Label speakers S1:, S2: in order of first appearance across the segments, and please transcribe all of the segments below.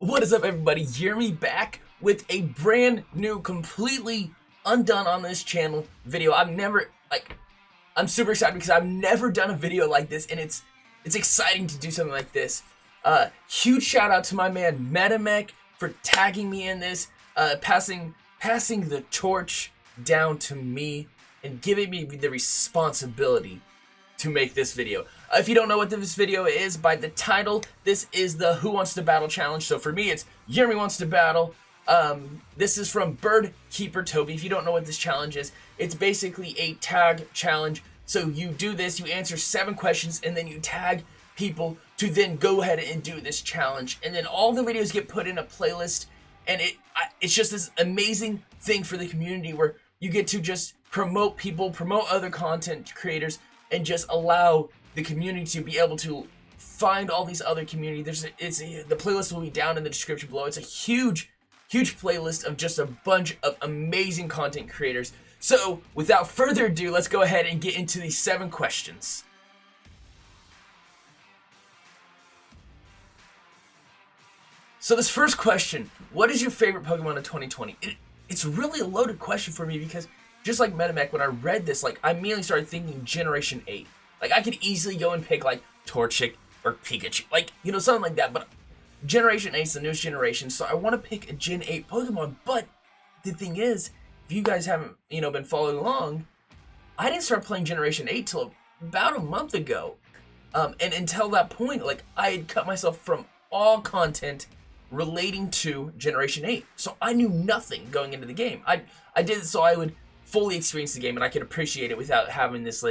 S1: What is up, everybody? Yerami back with a brand new, completely undone on this channel video. I'm super excited because I've never done a video like this, and it's exciting to do something like this. Huge shout out to my man MetaMech for tagging me in this, passing the torch down to me and giving me the responsibility to make this video. If you don't know what this video is, by the title, this is the Who Wants to Battle challenge. So for me, it's Yerami Wants to Battle. This is from Bird Keeper Toby. If you don't know what this challenge is, it's basically a tag challenge. So you do this, you answer 7 questions, and then you tag people to then go ahead and do this challenge. And then all the videos get put in a playlist, and it's just this amazing thing for the community where you get to just promote people, promote other content creators, and just allow the community to be able to find all these other communities. The playlist will be down in the description below. It's a huge playlist of just a bunch of amazing content creators. So without further ado, let's go ahead and get into these 7 questions. So this first question, what is your favorite Pokemon of 2020? It's really a loaded question for me because just like MetaMech, when I read this, I immediately started thinking Generation 8. I could easily go and pick, Torchic or Pikachu. Something like that. But Generation 8 is the newest generation, so I want to pick a Gen 8 Pokemon. But the thing is, if you guys haven't, been following along, I didn't start playing Generation 8 till about a month ago. And until that point, I had cut myself from all content relating to Generation 8. So I knew nothing going into the game. I did it so I would fully experience the game and I could appreciate it without having this,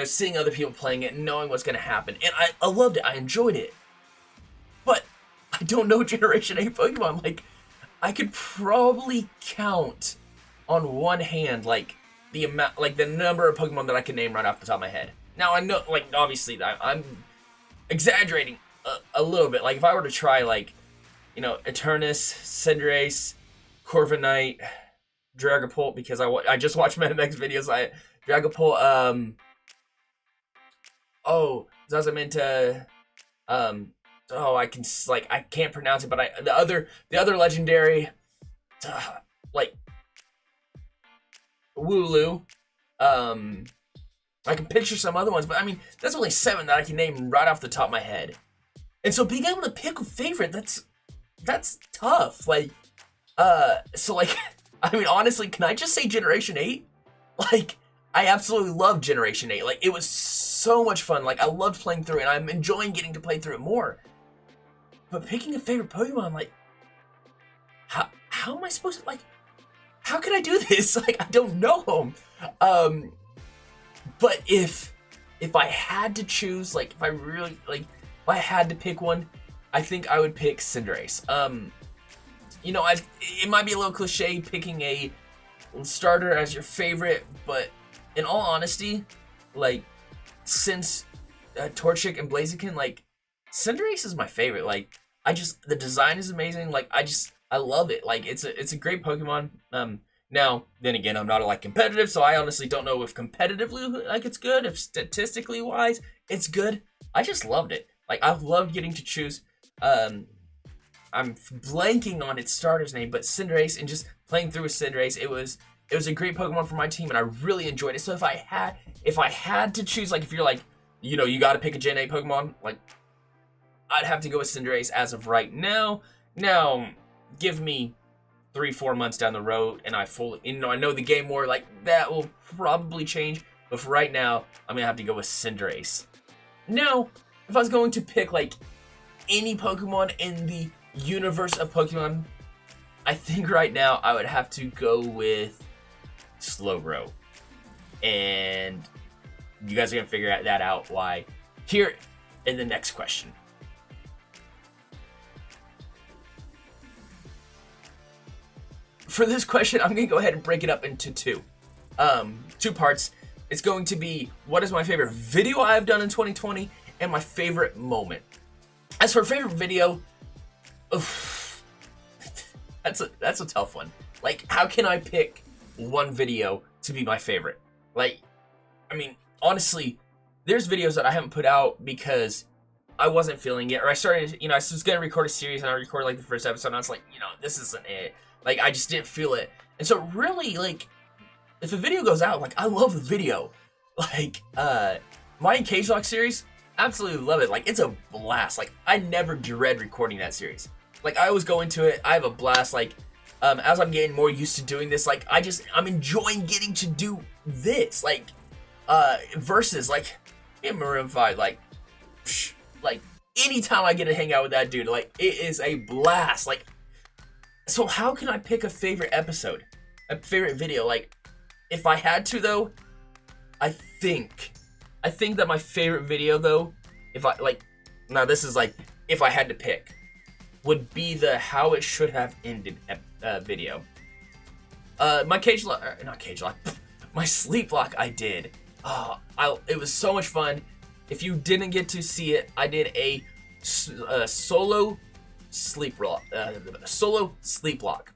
S1: seeing other people playing it and knowing what's going to happen. And I loved it. I enjoyed it. But I don't know Generation 8 Pokemon. I could probably count on one hand, the amount, the number of Pokemon that I can name right off the top of my head. Now, I know, obviously, I'm exaggerating a little bit. If I were to try, Eternus, Cinderace, Corviknight, Dragapult, because I just watched MetaMech's videos. Dragapult, Zazaminta, I can't pronounce it, but the other legendary, Wooloo, I can picture some other ones, but that's only 7 that I can name right off the top of my head. And so being able to pick a favorite, that's tough. Honestly, can I just say Generation 8? I absolutely love Generation 8. It was so much fun. I loved playing through it, and I'm enjoying getting to play through it more. But picking a favorite Pokemon, how am I supposed to, how can I do this? I don't know. But if I had to choose, if I had to pick one, I think I would pick Cinderace. It might be a little cliche picking a starter as your favorite, but in all honesty, since Torchic and Blaziken, Cinderace is my favorite. The design is amazing. I love it. It's a great Pokemon. Now, then again, I'm not competitive, so I honestly don't know if competitively it's good, if statistically wise it's good. I just loved it. I've loved getting to choose. I'm blanking on its starter's name, but Cinderace, and just playing through with Cinderace, it was a great Pokemon for my team, and I really enjoyed it. So if I had to choose, if you're you got to pick a Gen 8 Pokemon, I'd have to go with Cinderace as of right now. Now, give me 3-4 months down the road, and I know the game more, that will probably change. But for right now, I'm gonna have to go with Cinderace. Now, if I was going to pick any Pokemon in the universe of Pokemon, I think right now I would have to go with Slowbro. And you guys are gonna figure that out why here in the next question. For this question, I'm going to go ahead and break it up into 2 parts. It's going to be, what is my favorite video I've done in 2020, and my favorite moment. As for favorite video, that's a tough one. How can I pick one video to be my favorite? Honestly, there's videos that I haven't put out because I wasn't feeling it, or I started, I was gonna record a series and I recorded like the first episode and I was like, this isn't it. Like, I just didn't feel it. And so really, like, if a video goes out, like, I love the video. Like, my Cage Lock series, absolutely love it. Like, it's a blast. Like, I never dread recording that series. Like, I always go into it, I have a blast. Like, as I'm getting more used to doing this, like, I'm enjoying getting to do this. Like, versus, like, Marimabafied, like, anytime I get to hang out with that dude, like, it is a blast. Like, so how can I pick a favorite episode? A favorite video? Like, if I had to, though, I think that my favorite video, though, if I, like, now this is, like, if I had to pick, would be the How It Should Have Ended video. My Cage Lock, not Cage Lock, my Sleep Lock I did. It was so much fun. If you didn't get to see it, I did a solo sleep lock.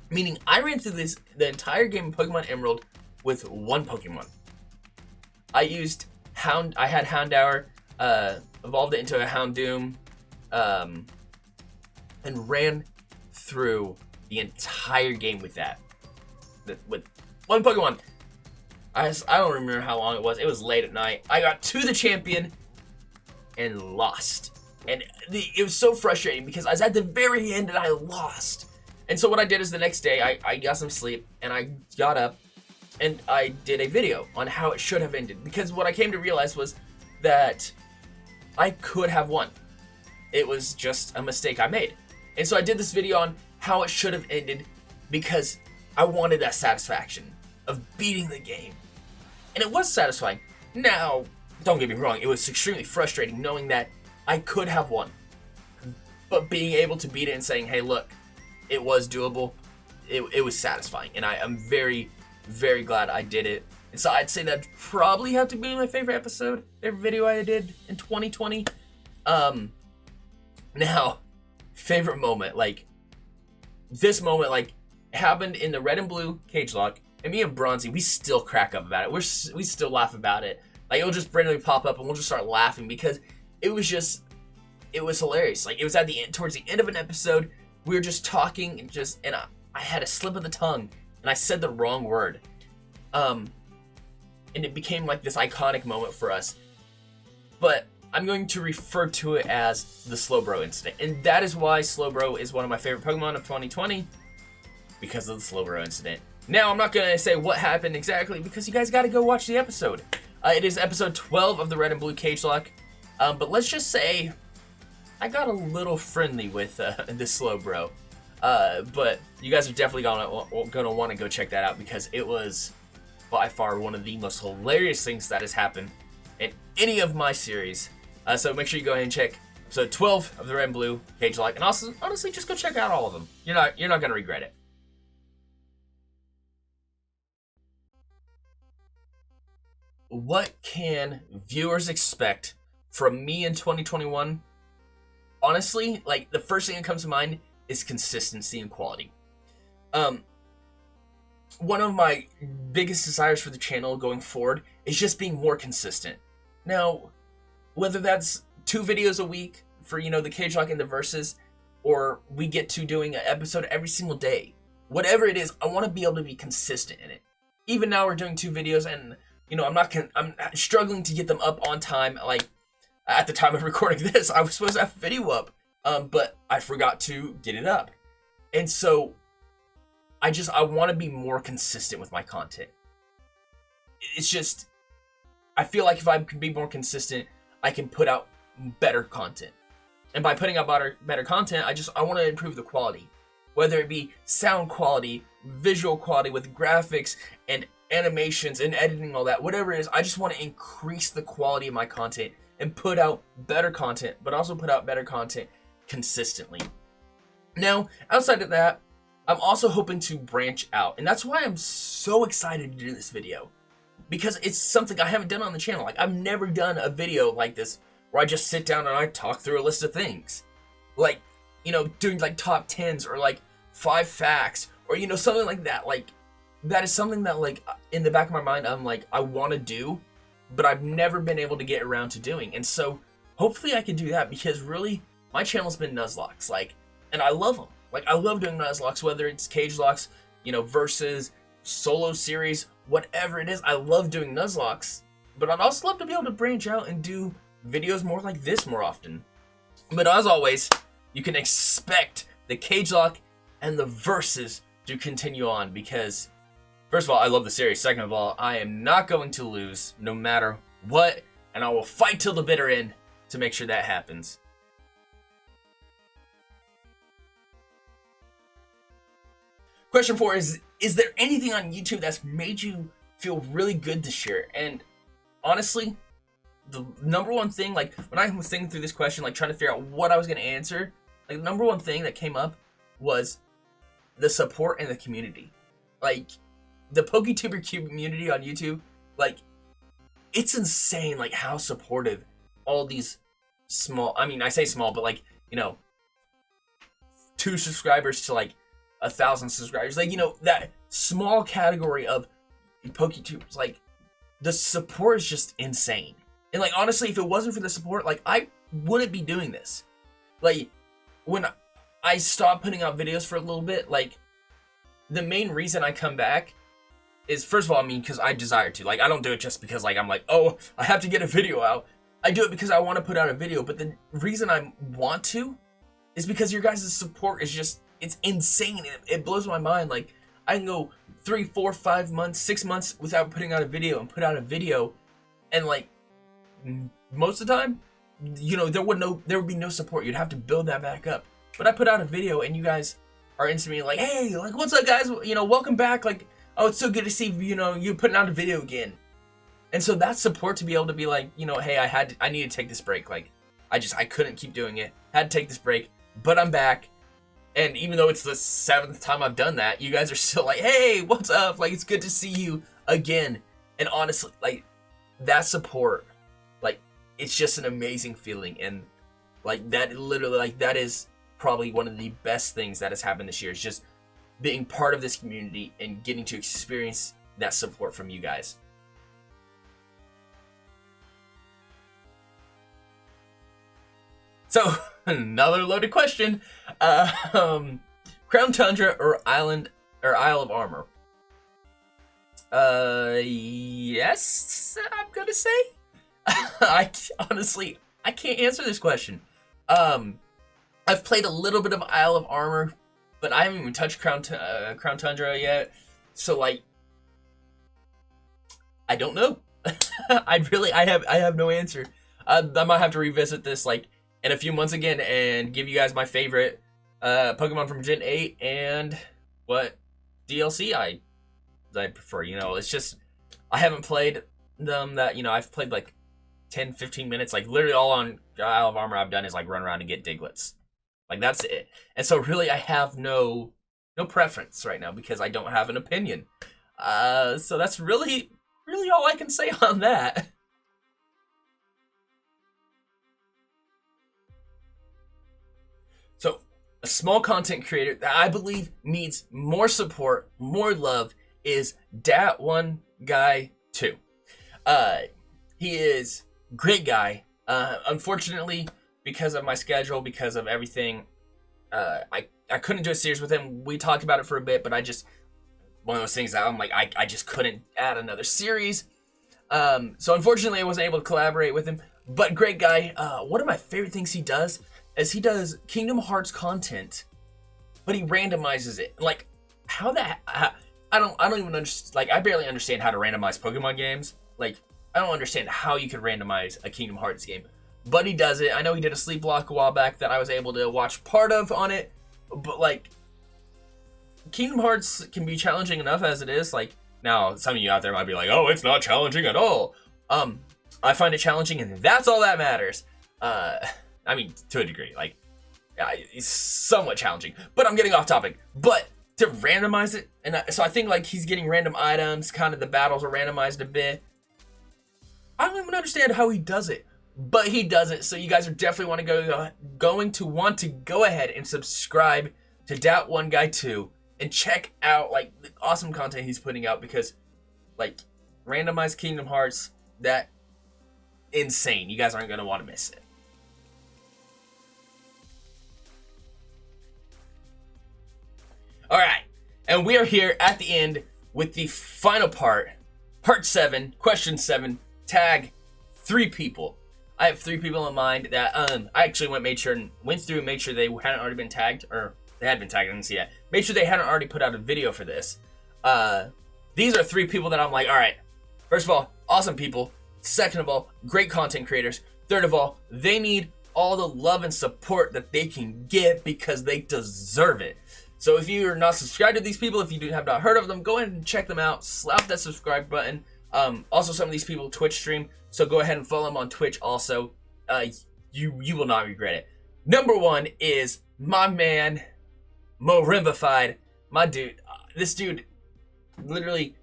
S1: Meaning I ran through the entire game of Pokemon Emerald with one Pokemon. I used I had Houndour, evolved it into a Houndoom, and ran through the entire game with that. With one Pokemon. I don't remember how long it was. It was late at night. I got to the champion and lost. And it was so frustrating because I was at the very end and I lost. And so what I did is the next day, I got some sleep and I got up and I did a video on how it should have ended. Because what I came to realize was that I could have won. It was just a mistake I made. And so I did this video on how it should have ended because I wanted that satisfaction of beating the game. And it was satisfying. Now, don't get me wrong, it was extremely frustrating knowing that I could have won. But being able to beat it and saying, hey, look, it was doable, it was satisfying. And I am very, very glad I did it. And so I'd say that'd probably have to be my favorite episode, favorite video I did in 2020. Now, favorite moment, like, this moment, like, happened in the Red and Blue Cage Lock. And me and Brawnzy, we still crack up about it. We still laugh about it. Like, it'll just randomly pop up and we'll just start laughing because it was hilarious. Like, it was at the end, towards the end of an episode, we were just talking and I had a slip of the tongue and I said the wrong word. And it became like this iconic moment for us. But I'm going to refer to it as the Slowbro incident. And that is why Slowbro is one of my favorite Pokemon of 2020, because of the Slowbro incident. Now, I'm not going to say what happened exactly because you guys got to go watch the episode. It is episode 12 of the Red and Blue Cage Lock. But let's just say I got a little friendly with this Slowbro. But you guys are definitely gonna want to go check that out because it was by far one of the most hilarious things that has happened in any of my series. So make sure you go ahead and check episode 12 of the Red and Blue Cage Lock. And also, honestly, just go check out all of them. You're not going to regret it. What can viewers expect from me in 2021? Honestly, like, the first thing that comes to mind is consistency and quality. One of my biggest desires for the channel going forward is just being more consistent. Now, whether that's 2 videos a week for, the Cage Lock and the Versus, or we get to doing an episode every single day. Whatever it is, I want to be able to be consistent in it. Even now we're doing 2 videos and I'm struggling to get them up on time. Like, at the time of recording this, I was supposed to have a video up, but I forgot to get it up. And so, I want to be more consistent with my content. It's just, I feel like if I can be more consistent, I can put out better content. And by putting out better content, I want to improve the quality. Whether it be sound quality, visual quality with graphics, and animations and editing, all that, whatever it is, I just want to increase the quality of my content and put out better content, but also put out better content consistently. Now, outside of that, I'm also hoping to branch out, and that's why I'm so excited to do this video, because it's something I haven't done on the channel. Like, I've never done a video like this where I just sit down and I talk through a list of things. Like, doing like top 10s or like 5 facts or, something like that. Like, that is something that, like, in the back of my mind, I'm like, I want to do, but I've never been able to get around to doing. And so hopefully I can do that, because really my channel's been Nuzlocks, like, and I love them. Like, I love doing Nuzlocks, whether it's cage locks, you know, versus solo series, whatever it is. I love doing Nuzlocks, but I'd also love to be able to branch out and do videos more like this more often. But as always, you can expect the cage lock and the verses to continue on, because first of all, I love the series. Second of all, I am not going to lose no matter what, and I will fight till the bitter end to make sure that happens. Question 4 is there anything on YouTube that's made you feel really good this year? And honestly, the number one thing, like, when I was thinking through this question, like, trying to figure out what I was going to answer, like, the number one thing that came up was the support and the community. Like, the PokeTuber community on YouTube, like, it's insane, like, how supportive all these small, I mean, I say small, but, like, you know, 2 subscribers to, like, 1,000 subscribers, like, you know, that small category of PokeTubers, like, the support is just insane. And, like, honestly, if it wasn't for the support, like, I wouldn't be doing this. Like, when I stopped putting out videos for a little bit, like, the main reason I come back is, first of all, I mean, because I desire to. Like, I don't do it just because, like, I'm like, oh, I have to get a video out. I do it because I want to put out a video, but the reason I want to is because your guys' support is just, it's insane. It blows my mind. Like, I can go 3, 4, 5 months, 6 months without putting out a video, and put out a video, and, like, most of the time, you know, there would be no support. You'd have to build that back up. But I put out a video, and you guys are instantly like, hey, like, what's up, guys? You know, welcome back. Like, oh, it's so good to see, you know, you putting out a video again. And so that's support to be able to be like, you know, hey, I need to take this break. Like, I couldn't keep doing it. Had to take this break, but I'm back. And even though it's the 7th time I've done that, you guys are still like, hey, what's up? Like, it's good to see you again. And honestly, like, that support, like, it's just an amazing feeling. And, like, that literally, like, that is probably one of the best things that has happened this year, is just being part of this community and getting to experience that support from you guys. So, another loaded question. Crown Tundra or Isle of Armor? Yes, I'm gonna say. Honestly, I can't answer this question. I've played a little bit of Isle of Armor, but I haven't even touched Crown Tundra yet. So, like, I don't know. I have no answer. I might have to revisit this, like, in a few months again, and give you guys my favorite Pokemon from Gen 8 and what DLC I prefer. You know, it's just, I haven't played them that, you know, I've played like 10, 15 minutes. Like, literally all on Isle of Armor I've done is like run around and get Diglets. Like, that's it. And so really I have no preference right now, because I don't have an opinion. So that's really all I can say on that. So, a small content creator that I believe needs more support, more love, is Dat1Guy2. He is a great guy. Unfortunately, because of my schedule, because of everything, I couldn't do a series with him. We talked about it for a bit, but one of those things that I'm like, I just couldn't add another series. So unfortunately, I wasn't able to collaborate with him. But great guy. One of my favorite things he does is he does Kingdom Hearts content, but he randomizes it. Like, how that? I don't even understand. Like, I barely understand how to randomize Pokemon games. Like, I don't understand how you could randomize a Kingdom Hearts game, but he does it. I know he did a sleep block a while back that I was able to watch part of on it, but like, Kingdom Hearts can be challenging enough as it is. Like, now some of you out there might be like, oh, it's not challenging at all. I find it challenging, and that's all that matters. I mean, to a degree, like, it's somewhat challenging, but I'm getting off topic. But to randomize it, and so I think, like, he's getting random items, kind of the battles are randomized a bit. I don't even understand how he does it, but he does it. So you guys are definitely going to want to go ahead and subscribe to Dat1Guy2 and check out, like, the awesome content he's putting out, because, like, randomized Kingdom Hearts, that insane. You guys aren't going to want to miss it. And we are here at the end with the final part, part 7, question 7, tag 3 people. I have 3 people in mind that I actually went through and made sure they hadn't already been tagged, or they had been tagged, I didn't see that. Made sure they hadn't already put out a video for this. These are 3 people that I'm like, alright, first of all, awesome people. Second of all, great content creators. Third of all, they need all the love and support that they can get because they deserve it. So if you're not subscribed to these people, if you have not heard of them, go ahead and check them out. Slap that subscribe button. Also, some of these people Twitch stream, so go ahead and follow them on Twitch also. You will not regret it. Number 1 is my man, Marimabafied. My dude. This dude, literally,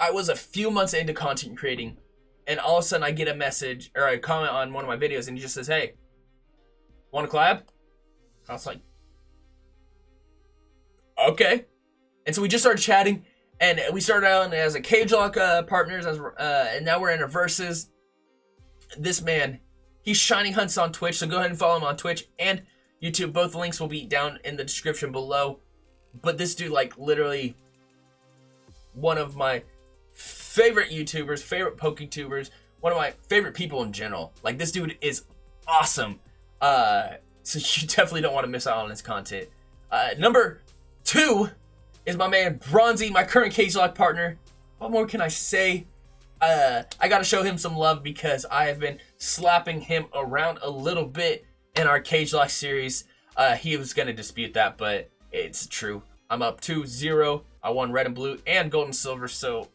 S1: I was a few months into content creating, and all of a sudden I get a message, or a comment on one of my videos, and he just says, hey, want to collab? I was like, okay. And so we just started chatting, and we started out as a cage lock partners, and now we're in a versus. This man, he's Shiny Hunts on Twitch, so go ahead and follow him on Twitch and YouTube. Both links will be down in the description below. But this dude, like, literally one of my favorite YouTubers, favorite PokeTubers, one of my favorite people in general. Like, this dude is awesome. So you definitely don't want to miss out on his content. Number 2 is my man Brawnzy, my current cage lock partner. What more can I say? I gotta show him some love because I have been slapping him around a little bit in our cage lock series. He was gonna dispute that, but it's true. I'm up 2-0. I won red and blue and gold and silver, so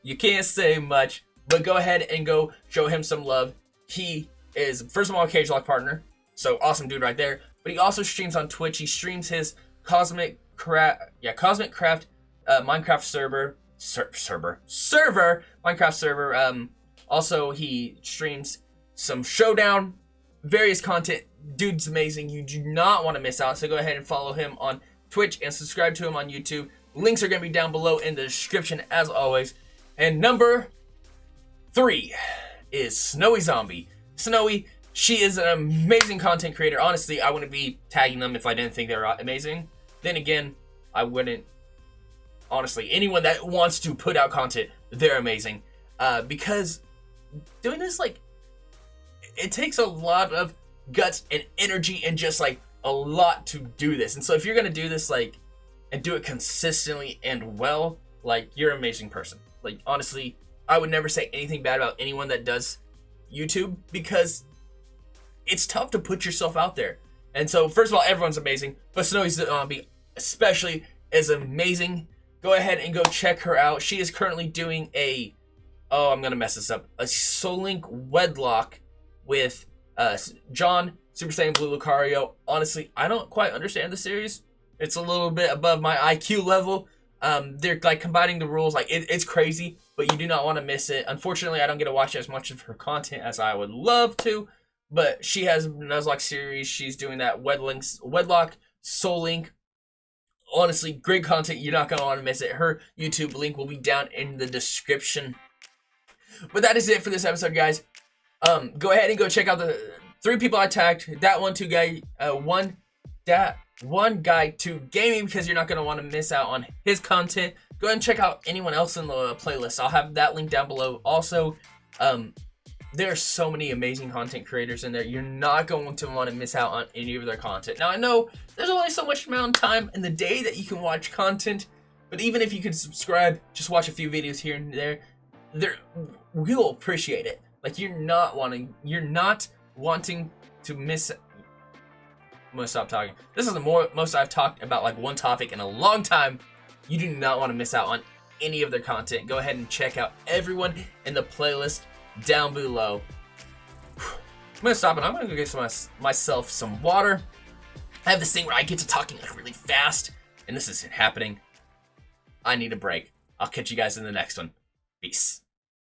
S1: you can't say much. But go ahead and go show him some love. He is, first of all, a cage lock partner, so awesome dude right there. But he also streams on Twitch. He streams his Cosmic Craft Minecraft server Minecraft server. Also, he streams some Showdown, various content. Dude's amazing. You do not want to miss out. So go ahead and follow him on Twitch and subscribe to him on YouTube. Links are going to be down below in the description as always. And number 3 is SnowyZombie. Snowy, she is an amazing content creator. Honestly, I wouldn't be tagging them if I didn't think they were amazing. Then again, I wouldn't. Honestly, anyone that wants to put out content, they're amazing. Because doing this, like, it takes a lot of guts and energy and just, like, a lot to do this. And so if you're going to do this, like, and do it consistently and well, like, you're an amazing person. Like, honestly, I would never say anything bad about anyone that does YouTube because it's tough to put yourself out there. And so, first of all, everyone's amazing, but SnowyZombie especially is amazing. Go ahead and go check her out. She is currently doing a, oh, I'm gonna mess this up, a Soul Link wedlock with John, Super Saiyan Blue Lucario. Honestly, I don't quite understand the series. It's a little bit above my IQ level. They're like combining the rules, like it's crazy, but you do not want to miss it. Unfortunately, I don't get to watch as much of her content as I would love to, but she has a Nuzlocke series. She's doing that wedlock Soul Link. Honestly, great content. You're not going to want to miss it. Her YouTube link will be down in the description. But that is it for this episode, guys. Go ahead and go check out the 3 people I tagged. Dat1Guy2 Gaming, because you're not going to want to miss out on his content. Go ahead and check out anyone else in the playlist. I'll have that link down below. Also, there are so many amazing content creators in there. You're not going to want to miss out on any of their content. Now, I know there's only so much amount of time in the day that you can watch content, but even if you can subscribe, just watch a few videos here and there, we'll appreciate it. Like, you're not wanting to miss. I'm gonna stop talking. This is the most I've talked about like one topic in a long time. You do not want to miss out on any of their content. Go ahead and check out everyone in the playlist down below. I'm gonna stop and I'm gonna go get myself some water. I have this thing where I get to talking like really fast, and this isn't happening. I need a break. I'll catch you guys in the next one. Peace.